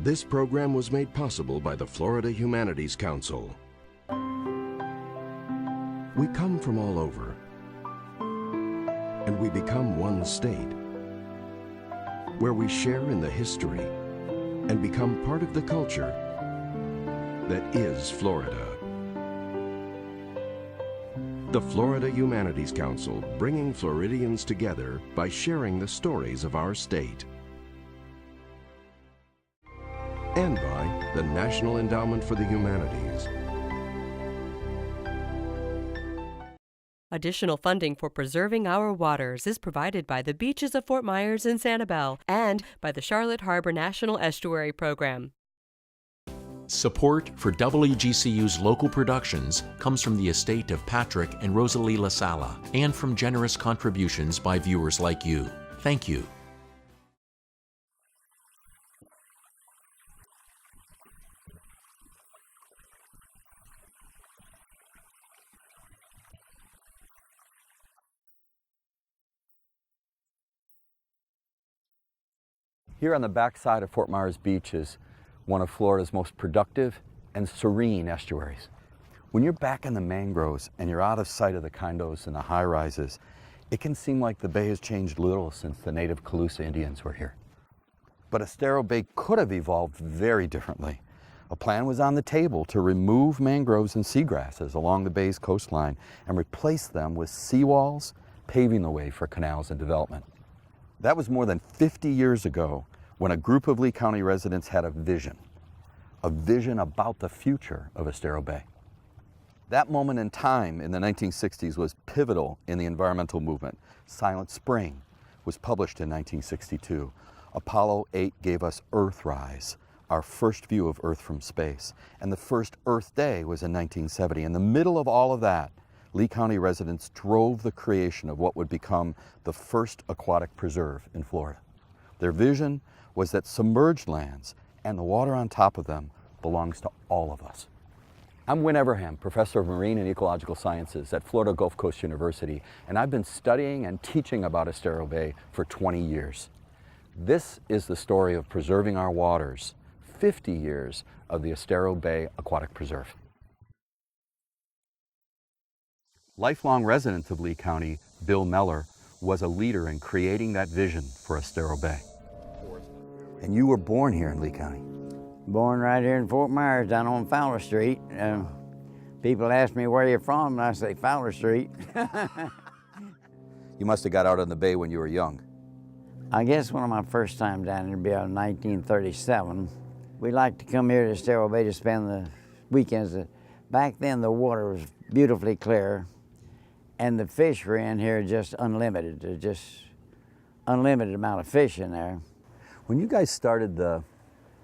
This program was made possible by the Florida Humanities Council. We come from all over, and we become one state, where we share in the history and become part of the culture that is Florida. The Florida Humanities Council, bringing Floridians together by sharing the stories of our state. And by the National Endowment for the Humanities. Additional funding for preserving our waters is provided by the beaches of Fort Myers and Sanibel and by the Charlotte Harbor National Estuary Program. Support for WGCU's local productions comes from the estate of Patrick and Rosalie LaSala and from generous contributions by viewers like you. Thank you. Here on the backside of Fort Myers Beach is one of Florida's most productive and serene estuaries. When you're back in the mangroves and you're out of sight of the condos and the high-rises, it can seem like the bay has changed little since the native Calusa Indians were here. But Estero Bay could have evolved very differently. A plan was on the table to remove mangroves and seagrasses along the bay's coastline and replace them with seawalls, paving the way for canals and development. That was more than 50 years ago when a group of Lee County residents had a vision about the future of Estero Bay. That moment in time in the 1960s was pivotal in the environmental movement. Silent Spring was published in 1962. Apollo 8 gave us Earthrise, our first view of Earth from space. And the first Earth Day was in 1970. In the middle of all of that, Lee County residents drove the creation of what would become the first aquatic preserve in Florida. Their vision was that submerged lands and the water on top of them belongs to all of us. I'm Win Everham, Professor of Marine and Ecological Sciences at Florida Gulf Coast University, and I've been studying and teaching about Estero Bay for 20 years. This is the story of preserving our waters, 50 years of the Estero Bay Aquatic Preserve. Lifelong resident of Lee County, Bill Meller, was a leader in creating that vision for Estero Bay. And you were born here in Lee County? Born right here in Fort Myers, down on Fowler Street. People ask me where you're from, and I say Fowler Street. You must have got out on the bay when you were young. I guess one of my first times down here would be out in 1937. We liked to come here to Estero Bay to spend the weekends. Back then, the water was beautifully clear, and the fish were in here just unlimited. There's just unlimited amount of fish in there. When you guys started the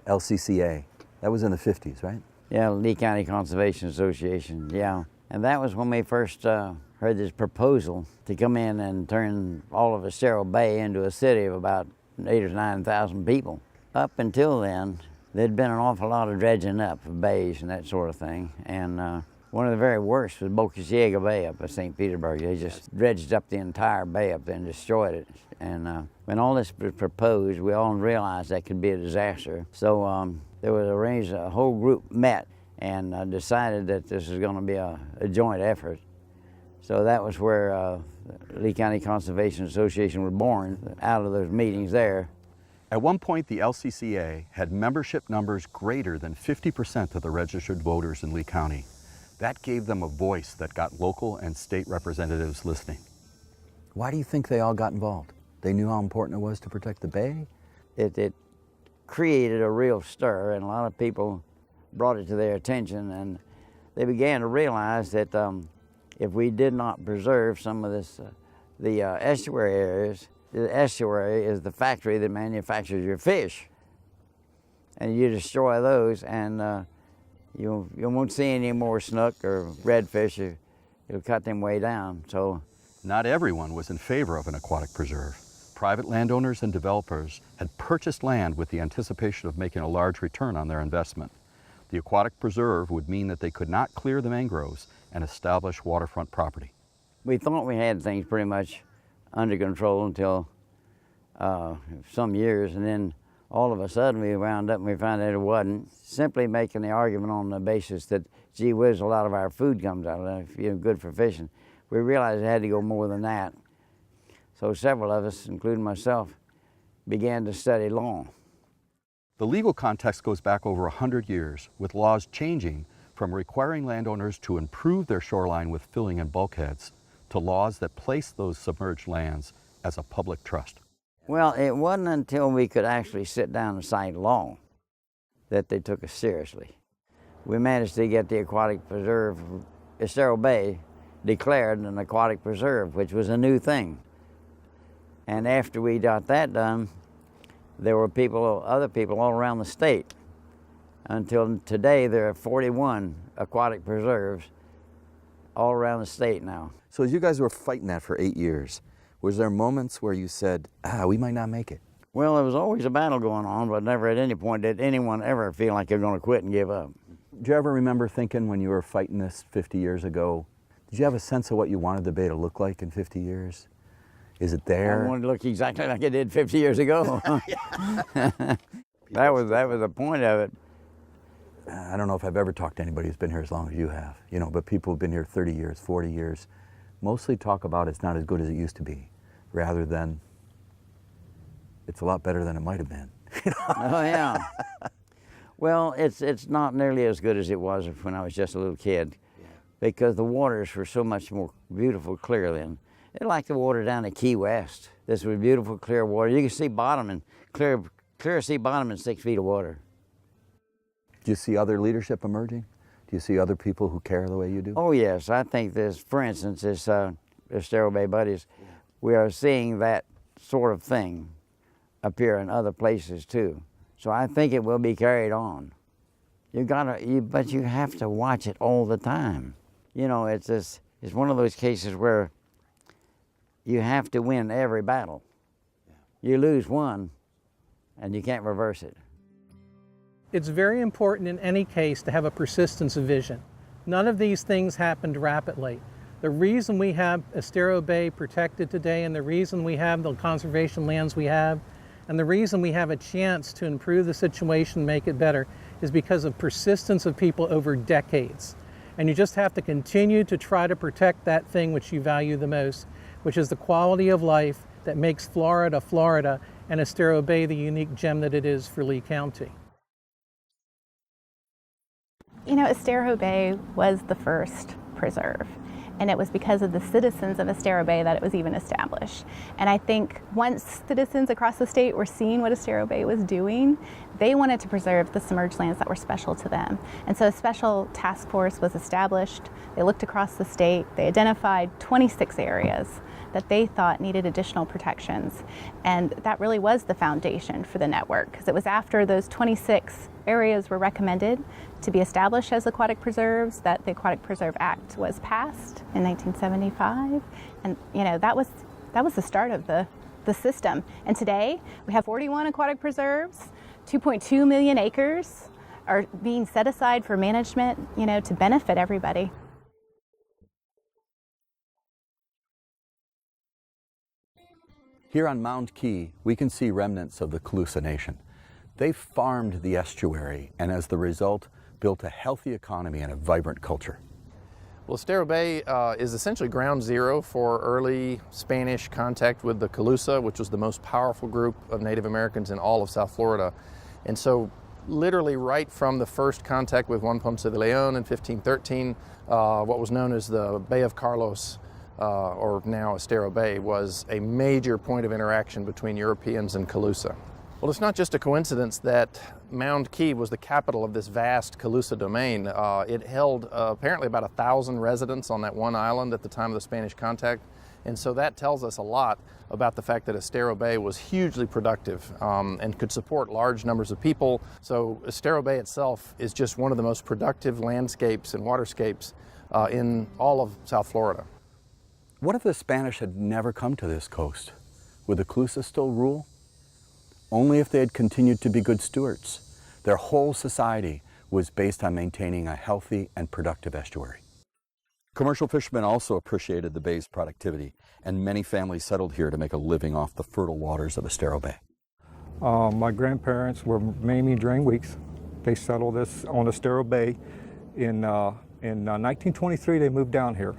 LCCA, that was in the 50s, right? Yeah, Lee County Conservation Association, yeah. And that was when we first heard this proposal to come in and turn all of Estero Bay into a city of about 8,000 or 9,000 people. Up until then, there'd been an awful lot of dredging up of bays and that sort of thing. And one of the very worst was Boca Ciega Bay up at St. Petersburg. They just dredged up the entire bay up there and destroyed it. And when all this was proposed, we all realized that could be a disaster. So there was arranged, a whole group met and decided that this was going to be a joint effort. So that was where Lee County Conservation Association was born, out of those meetings there. At one point, the LCCA had membership numbers greater than 50% of the registered voters in Lee County. That gave them a voice that got local and state representatives listening. Why do you think they all got involved? They knew how important it was to protect the bay? It created a real stir, and a lot of people brought it to their attention, and they began to realize that if we did not preserve some of this, the estuary areas, the estuary is the factory that manufactures your fish. And you destroy those, and you won't see any more snook or redfish. It'll cut them way down. So, not everyone was in favor of an aquatic preserve. Private landowners and developers had purchased land with the anticipation of making a large return on their investment. The aquatic preserve would mean that they could not clear the mangroves and establish waterfront property. We thought we had things pretty much under control until some years, and then All of a sudden we wound up and we found out it wasn't, simply making the argument on the basis that, gee whiz, a lot of our food comes out of that, good for fishing. We realized it had to go more than that. So several of us, including myself, began to study law. The legal context goes back over 100 years, with laws changing from requiring landowners to improve their shoreline with filling and bulkheads to laws that place those submerged lands as a public trust. Well, it wasn't until we could actually sit down and cite law that they took us seriously. We managed to get the aquatic preserve, Estero Bay, declared an aquatic preserve, which was a new thing. And after we got that done, there were other people all around the state. Until today, there are 41 aquatic preserves all around the state now. So as you guys were fighting that for 8 years, was there moments where you said, we might not make it? Well, there was always a battle going on, but never at any point did anyone ever feel like they're going to quit and give up. Did you ever remember thinking when you were fighting this 50 years ago, did you have a sense of what you wanted the bay to look like in 50 years? Is it there? I wanted to look exactly like it did 50 years ago. That was the point of it. I don't know if I've ever talked to anybody who's been here as long as you have, but people who've been here 30 years, 40 years, mostly talk about it's not as good as it used to be, rather than it's a lot better than it might have been. Oh, yeah. Well, it's not nearly as good as it was when I was just a little kid, because the waters were so much more beautiful, clear then. It's like the water down at Key West. This was beautiful, clear water. You can see bottom and clear see bottom in 6 feet of water. Do you see other leadership emerging? Do you see other people who care the way you do? Oh, yes. I think this, for instance, this Estero Bay Buddies, we are seeing that sort of thing appear in other places too. So I think it will be carried on. But you have to watch it all the time. It's one of those cases where you have to win every battle. You lose one, and you can't reverse it. It's very important in any case to have a persistence of vision. None of these things happened rapidly. The reason we have Estero Bay protected today, and the reason we have the conservation lands we have, and the reason we have a chance to improve the situation, make it better, is because of persistence of people over decades. And you just have to continue to try to protect that thing which you value the most, which is the quality of life that makes Florida, Florida, and Estero Bay the unique gem that it is for Lee County. Estero Bay was the first preserve, and it was because of the citizens of Estero Bay that it was even established. And I think once citizens across the state were seeing what Estero Bay was doing, they wanted to preserve the submerged lands that were special to them. And so a special task force was established. They looked across the state. They identified 26 areas that they thought needed additional protections. And that really was the foundation for the network, because it was after those 26 areas were recommended to be established as aquatic preserves that the Aquatic Preserve Act was passed in 1975. And that was the start of the system. And today we have 41 aquatic preserves, 2.2 million acres are being set aside for management, to benefit everybody. Here on Mound Key, we can see remnants of the Calusa Nation. They farmed the estuary and as the result, built a healthy economy and a vibrant culture. Well, Estero Bay is essentially ground zero for early Spanish contact with the Calusa, which was the most powerful group of Native Americans in all of South Florida. And so literally right from the first contact with Juan Ponce de Leon in 1513, what was known as the Bay of Carlos, or now Estero Bay, was a major point of interaction between Europeans and Calusa. Well, it's not just a coincidence that Mound Key was the capital of this vast Calusa domain. It held apparently about 1,000 residents on that one island at the time of the Spanish contact. And so that tells us a lot about the fact that Estero Bay was hugely productive and could support large numbers of people. So Estero Bay itself is just one of the most productive landscapes and waterscapes in all of South Florida. What if the Spanish had never come to this coast? Would the Calusa still rule? Only if they had continued to be good stewards. Their whole society was based on maintaining a healthy and productive estuary. Commercial fishermen also appreciated the bay's productivity, and many families settled here to make a living off the fertile waters of Estero Bay. My grandparents were Mamie and Drain Weeks. They settled this on Estero Bay. In 1923, they moved down here.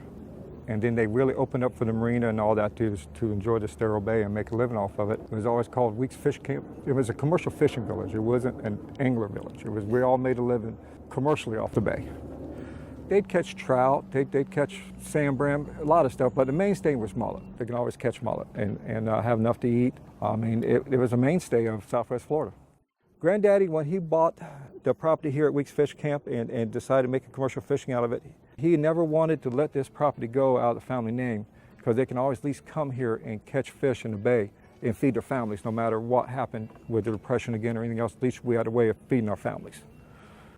And then they really opened up for the marina and all that to enjoy the Estero Bay and make a living off of it. It was always called Weeks Fish Camp. It was a commercial fishing village. It wasn't an angler village. We all made a living commercially off the bay. They'd catch trout, they'd catch sand brim, a lot of stuff, but the mainstay was mullet. They can always catch mullet and have enough to eat. I mean, it was a mainstay of Southwest Florida. Granddaddy, when he bought the property here at Weeks Fish Camp and decided to make a commercial fishing out of it, he never wanted to let this property go out of the family name because they can always at least come here and catch fish in the bay and feed their families no matter what happened with the Depression again or anything else. At least we had a way of feeding our families.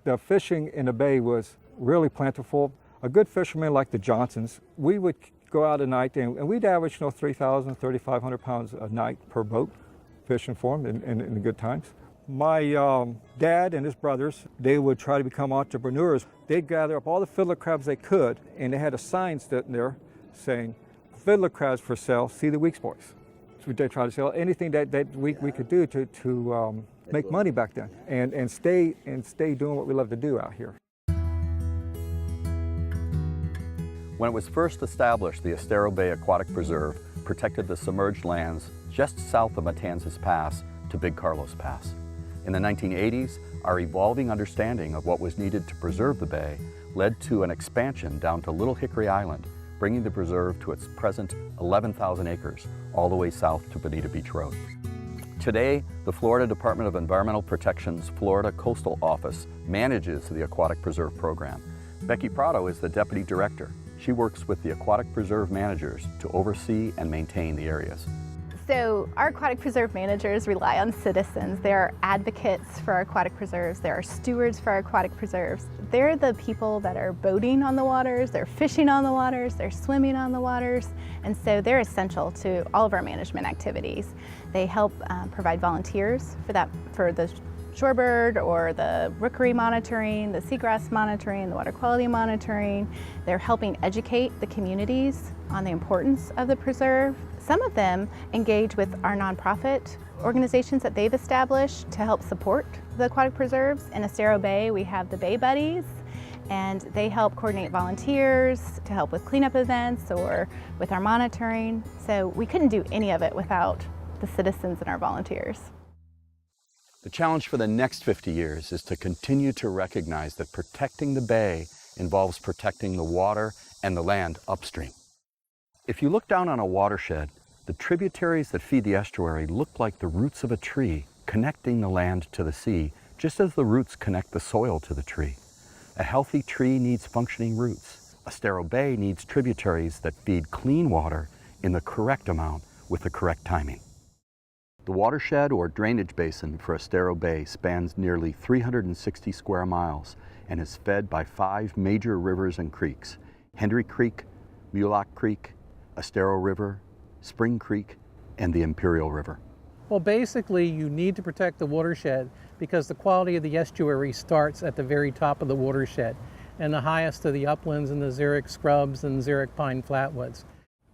The fishing in the bay was really plentiful. A good fisherman like the Johnsons, we would go out at night and we'd average 3,000, 3,500 pounds a night per boat fishing for them in the good times. My dad and his brothers, they would try to become entrepreneurs. They'd gather up all the fiddler crabs they could, and they had a sign sitting there saying, "Fiddler crabs for sale, see the Weeks boys." So they tried to sell anything that we could do to make money back then and stay doing what we love to do out here. When it was first established, the Estero Bay Aquatic Preserve protected the submerged lands just south of Matanzas Pass to Big Carlos Pass. In the 1980s, our evolving understanding of what was needed to preserve the bay led to an expansion down to Little Hickory Island, bringing the preserve to its present 11,000 acres, all the way south to Bonita Beach Road. Today, the Florida Department of Environmental Protection's Florida Coastal Office manages the Aquatic Preserve Program. Becky Prado is the Deputy Director. She works with the Aquatic Preserve managers to oversee and maintain the areas. So our aquatic preserve managers rely on citizens. They're advocates for our aquatic preserves. They're stewards for our aquatic preserves. They're the people that are boating on the waters, they're fishing on the waters, they're swimming on the waters, and so they're essential to all of our management activities. They help provide volunteers for the shorebird or the rookery monitoring, the seagrass monitoring, the water quality monitoring. They're helping educate the communities on the importance of the preserve. Some of them engage with our nonprofit organizations that they've established to help support the aquatic preserves. In Estero Bay, we have the Bay Buddies, and they help coordinate volunteers to help with cleanup events or with our monitoring. So we couldn't do any of it without the citizens and our volunteers. The challenge for the next 50 years is to continue to recognize that protecting the bay involves protecting the water and the land upstream. If you look down on a watershed, the tributaries that feed the estuary look like the roots of a tree connecting the land to the sea, just as the roots connect the soil to the tree. A healthy tree needs functioning roots. Estero Bay needs tributaries that feed clean water in the correct amount with the correct timing. The watershed or drainage basin for Estero Bay spans nearly 360 square miles and is fed by 5 major rivers and creeks: Hendry Creek, Mulock Creek, Estero River, Spring Creek, and the Imperial River. Well, basically, you need to protect the watershed because the quality of the estuary starts at the very top of the watershed and the highest of the uplands and the xeric scrubs and xeric pine flatwoods.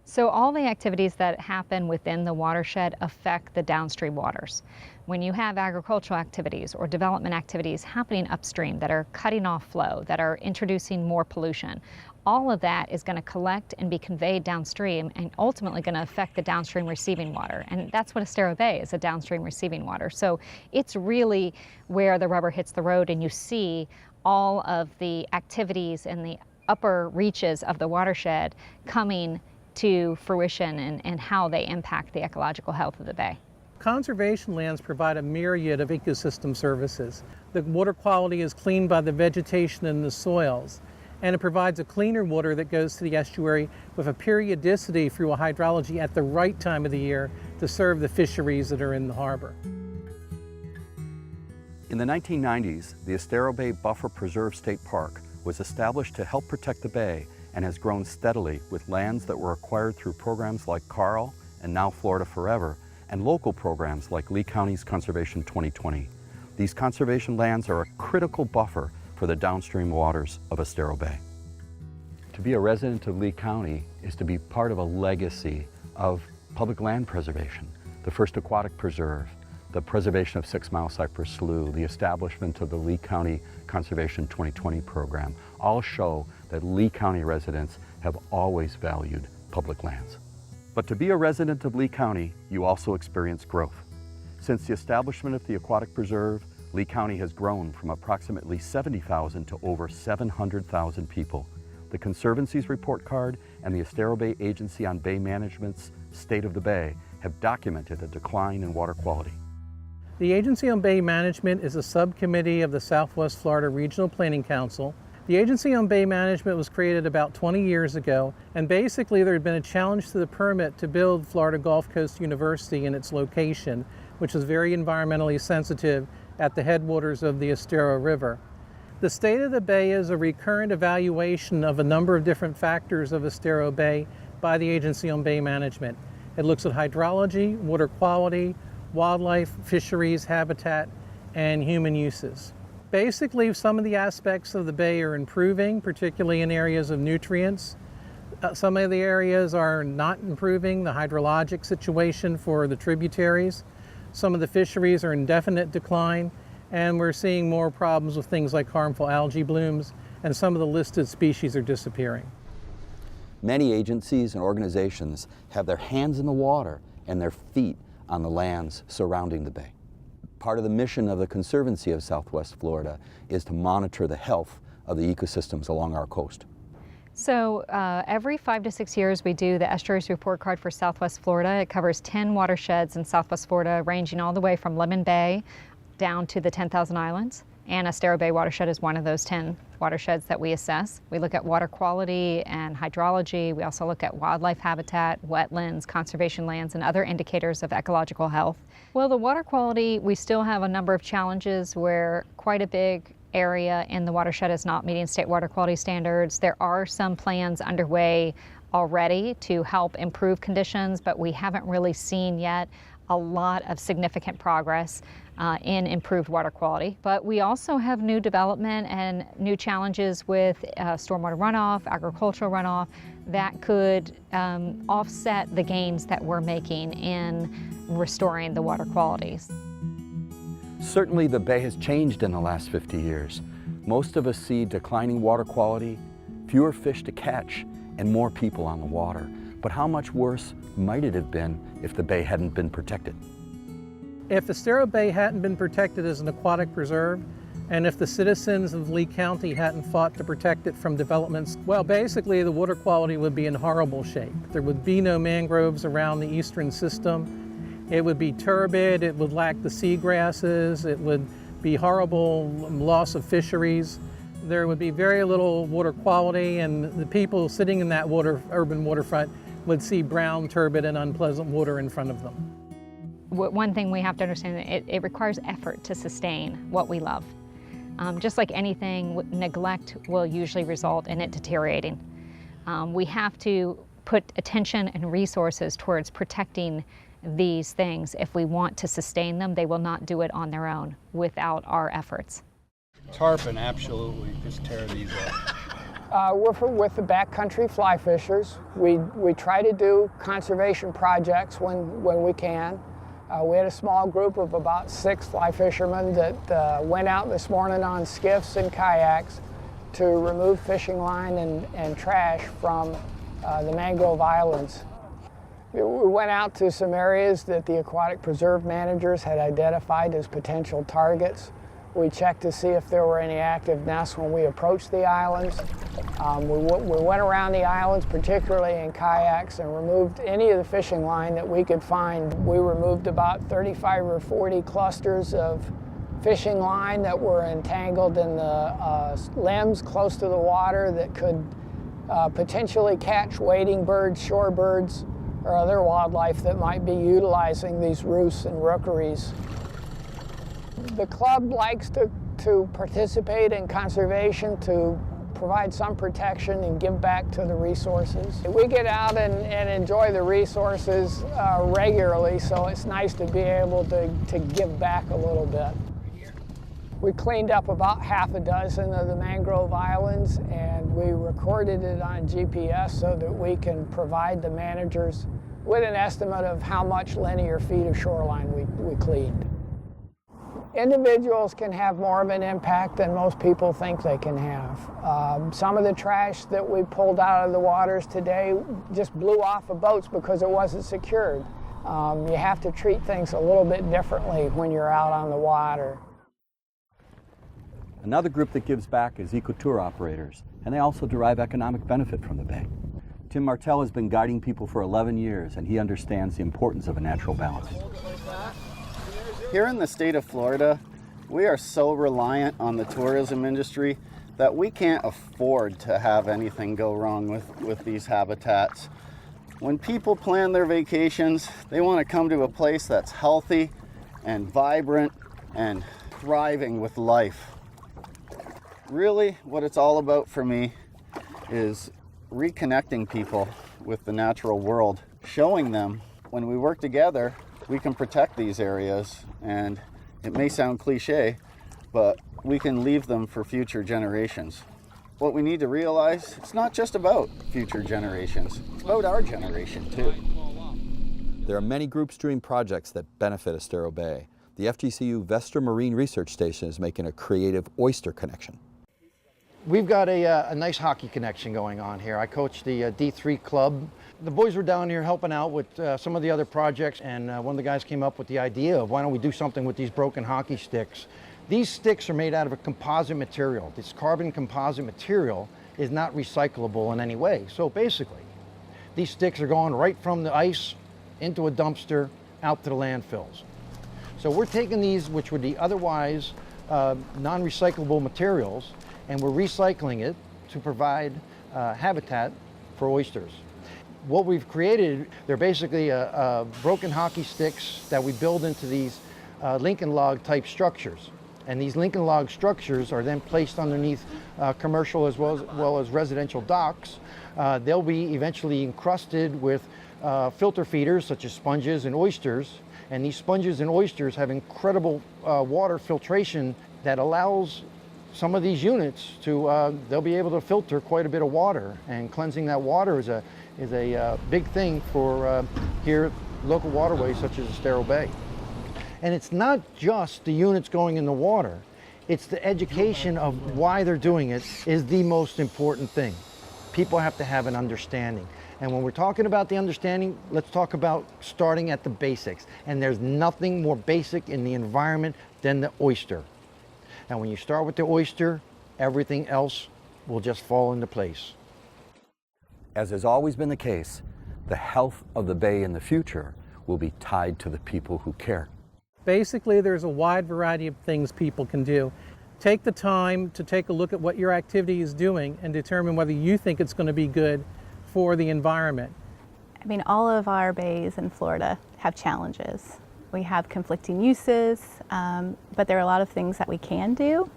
So all the activities that happen within the watershed affect the downstream waters. When you have agricultural activities or development activities happening upstream that are cutting off flow, that are introducing more pollution, all of that is going to collect and be conveyed downstream and ultimately going to affect the downstream receiving water. And that's what Estero Bay is, a downstream receiving water. So it's really where the rubber hits the road and you see all of the activities in the upper reaches of the watershed coming to fruition and how they impact the ecological health of the bay. Conservation lands provide a myriad of ecosystem services. The water quality is cleaned by the vegetation in the soils, and it provides a cleaner water that goes to the estuary with a periodicity through a hydrology at the right time of the year to serve the fisheries that are in the harbor. In the 1990s, the Estero Bay Buffer Preserve State Park was established to help protect the bay and has grown steadily with lands that were acquired through programs like CARL and now Florida Forever, and local programs like Lee County's Conservation 2020. These conservation lands are a critical buffer for the downstream waters of Estero Bay. To be a resident of Lee County is to be part of a legacy of public land preservation, the first aquatic preserve, the preservation of 6-mile cypress slough, the establishment of the Lee County Conservation 2020 program, all show that Lee County residents have always valued public lands. But to be a resident of Lee County, you also experience growth. Since the establishment of the Aquatic Preserve, Lee County has grown from approximately 70,000 to over 700,000 people. The Conservancy's report card and the Estero Bay Agency on Bay Management's State of the Bay have documented a decline in water quality. The Agency on Bay Management is a subcommittee of the Southwest Florida Regional Planning Council. The Agency on Bay Management was created about 20 years ago, and basically there had been a challenge to the permit to build Florida Gulf Coast University in its location, which is very environmentally sensitive at the headwaters of the Estero River. The State of the Bay is a recurrent evaluation of a number of different factors of Estero Bay by the Agency on Bay Management. It looks at hydrology, water quality, wildlife, fisheries, habitat, and human uses. Basically, some of the aspects of the bay are improving, particularly in areas of nutrients. Some of the areas are not improving, the hydrologic situation for the tributaries. Some of the fisheries are in definite decline, and we're seeing more problems with things like harmful algae blooms, and some of the listed species are disappearing. Many agencies and organizations have their hands in the water and their feet on the lands surrounding the bay. Part of the mission of the Conservancy of Southwest Florida is to monitor the health of the ecosystems along our coast. So every 5 to 6 years we do the Estuaries Report Card for Southwest Florida. It covers 10 watersheds in Southwest Florida, ranging all the way from Lemon Bay down to the 10,000 Islands. And Estero Bay Watershed is one of those 10 watersheds that we assess. We look at water quality and hydrology. We also look at wildlife habitat, wetlands, conservation lands, and other indicators of ecological health. Well, the water quality, we still have a number of challenges where quite a big area in the watershed is not meeting state water quality standards. There are some plans underway already to help improve conditions, but we haven't really seen yet a lot of significant progress in improved water quality. But we also have new development and new challenges with stormwater runoff, agricultural runoff that could offset the gains that we're making in restoring the water qualities. Certainly the bay has changed in the last 50 years. Most of us see declining water quality, fewer fish to catch, and more people on the water. But how much worse might it have been if the bay hadn't been protected? If Estero Bay hadn't been protected as an aquatic preserve, and if the citizens of Lee County hadn't fought to protect it from developments, well, basically the water quality would be in horrible shape. There would be no mangroves around the eastern system. It would be turbid, it would lack the seagrasses, it would be horrible loss of fisheries. There would be very little water quality, and the people sitting in that urban waterfront would see brown, turbid, and unpleasant water in front of them. One thing we have to understand, it requires effort to sustain what we love. Just like anything, neglect will usually result in it deteriorating. We have to put attention and resources towards protecting these things. If we want to sustain them, they will not do it on their own without our efforts. Tarpon absolutely just tear these up. We're with the backcountry fly fishers. We try to do conservation projects when we can. We had a small group of about 6 fly fishermen that went out this morning on skiffs and kayaks to remove fishing line and trash from the mangrove islands. We went out to some areas that the aquatic preserve managers had identified as potential targets. We checked to see if there were any active nests when we approached the islands. We went around the islands, particularly in kayaks, and removed any of the fishing line that we could find. We removed about 35 or 40 clusters of fishing line that were entangled in the limbs close to the water that could potentially catch wading birds, shorebirds, or other wildlife that might be utilizing these roosts and rookeries. The club likes to participate in conservation to provide some protection and give back to the resources. We get out and enjoy the resources regularly, so it's nice to be able to give back a little bit. We cleaned up about half a dozen of the mangrove islands, and we recorded it on GPS so that we can provide the managers with an estimate of how much linear feet of shoreline we cleaned. Individuals can have more of an impact than most people think they can have. Some of the trash that we pulled out of the waters today just blew off of boats because it wasn't secured. You have to treat things a little bit differently when you're out on the water. Another group that gives back is eco-tour operators, and they also derive economic benefit from the bay. Tim Martell has been guiding people for 11 years, and he understands the importance of a natural balance. Here in the state of Florida, we are so reliant on the tourism industry that we can't afford to have anything go wrong with these habitats. When people plan their vacations, they want to come to a place that's healthy and vibrant and thriving with life. Really, what it's all about for me is reconnecting people with the natural world, showing them when we work together, we can protect these areas, and it may sound cliche, but we can leave them for future generations. What we need to realize, it's not just about future generations, it's about our generation too. There are many group stream projects that benefit Estero Bay. The FGCU Vestra Marine Research Station is making a creative oyster connection. We've got a nice hockey connection going on here. I coach the D3 club. The boys were down here helping out with some of the other projects, and one of the guys came up with the idea of why don't we do something with these broken hockey sticks. These sticks are made out of a composite material. This carbon composite material is not recyclable in any way. So basically, these sticks are going right from the ice into a dumpster out to the landfills. So we're taking these, which would be otherwise non-recyclable materials, and we're recycling it to provide habitat for oysters. What we've created, they're basically broken hockey sticks that we build into these Lincoln log type structures. And these Lincoln log structures are then placed underneath commercial as well as residential docks. They'll be eventually encrusted with filter feeders such as sponges and oysters. And these sponges and oysters have incredible water filtration that allows some of these units to, they'll be able to filter quite a bit of water, and cleansing that water is a big thing for here local waterways such as Estero Bay. And it's not just the units going in the water, it's the education of why they're doing it is the most important thing. People have to have an understanding. And when we're talking about the understanding, let's talk about starting at the basics. And there's nothing more basic in the environment than the oyster. And when you start with the oyster, everything else will just fall into place. As has always been the case, the health of the bay in the future will be tied to the people who care. Basically, there's a wide variety of things people can do. Take the time to take a look at what your activity is doing and determine whether you think it's going to be good for the environment. I mean, all of our bays in Florida have challenges. We have conflicting uses, but there are a lot of things that we can do.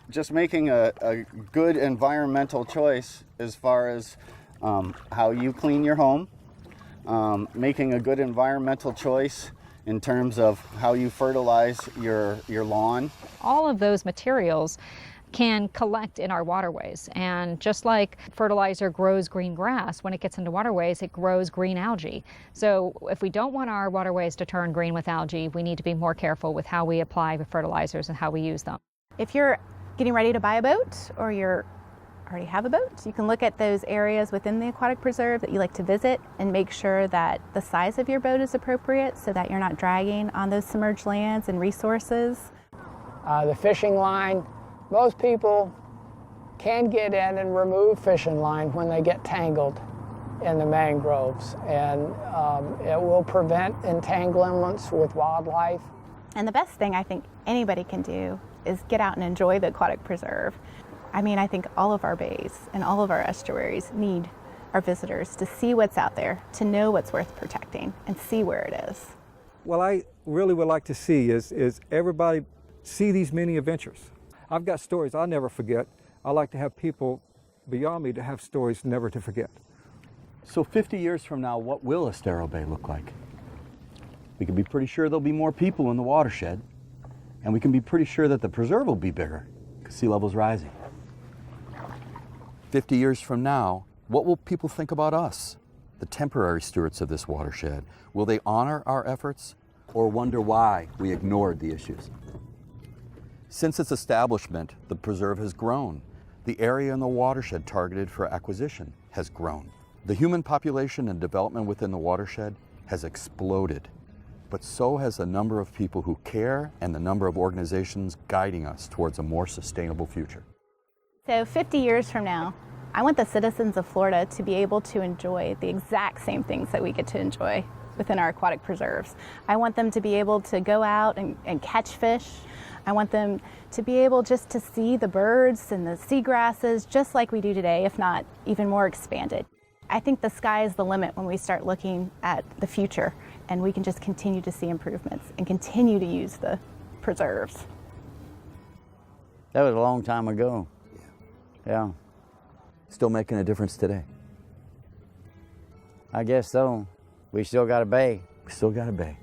Just making a good environmental choice as far as how you clean your home, making a good environmental choice in terms of how you fertilize your lawn. All of those materials can collect in our waterways, and just like fertilizer grows green grass, when it gets into waterways it grows green algae. So if we don't want our waterways to turn green with algae, we need to be more careful with how we apply the fertilizers and how we use them. If you're getting ready to buy a boat, or you already have a boat, you can look at those areas within the aquatic preserve that you like to visit and make sure that the size of your boat is appropriate so that you're not dragging on those submerged lands and resources. The fishing line, most people can get in and remove fishing line when they get tangled in the mangroves, and it will prevent entanglements with wildlife. And the best thing I think anybody can do is get out and enjoy the aquatic preserve. I mean, I think all of our bays and all of our estuaries need our visitors to see what's out there, to know what's worth protecting, and see where it is. What I really would like to see is everybody see these many adventures. I've got stories I'll never forget. I like to have people beyond me to have stories never to forget. So 50 years from now, what will Estero Bay look like? We can be pretty sure there'll be more people in the watershed, and we can be pretty sure that the preserve will be bigger because sea level's rising. 50 years from now, what will people think about us, the temporary stewards of this watershed? Will they honor our efforts or wonder why we ignored the issues? Since its establishment, the preserve has grown. The area in the watershed targeted for acquisition has grown. The human population and development within the watershed has exploded, but so has the number of people who care and the number of organizations guiding us towards a more sustainable future. So 50 years from now, I want the citizens of Florida to be able to enjoy the exact same things that we get to enjoy within our aquatic preserves. I want them to be able to go out and catch fish. I want them to be able just to see the birds and the seagrasses just like we do today, if not even more expanded. I think the sky is the limit when we start looking at the future, and we can just continue to see improvements and continue to use the preserves. That was a long time ago. Yeah. Still making a difference today. I guess so. We still got a bay. We still got a bay.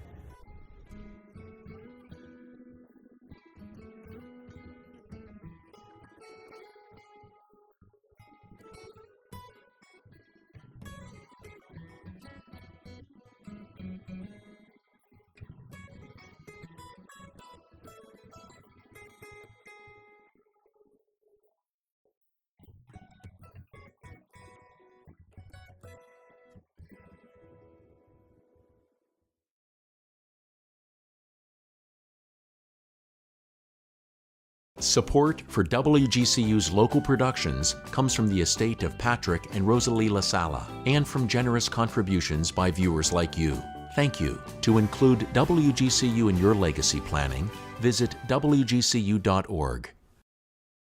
Support for WGCU's local productions comes from the estate of Patrick and Rosalie LaSala and from generous contributions by viewers like you. Thank you. To include WGCU in your legacy planning, visit WGCU.org.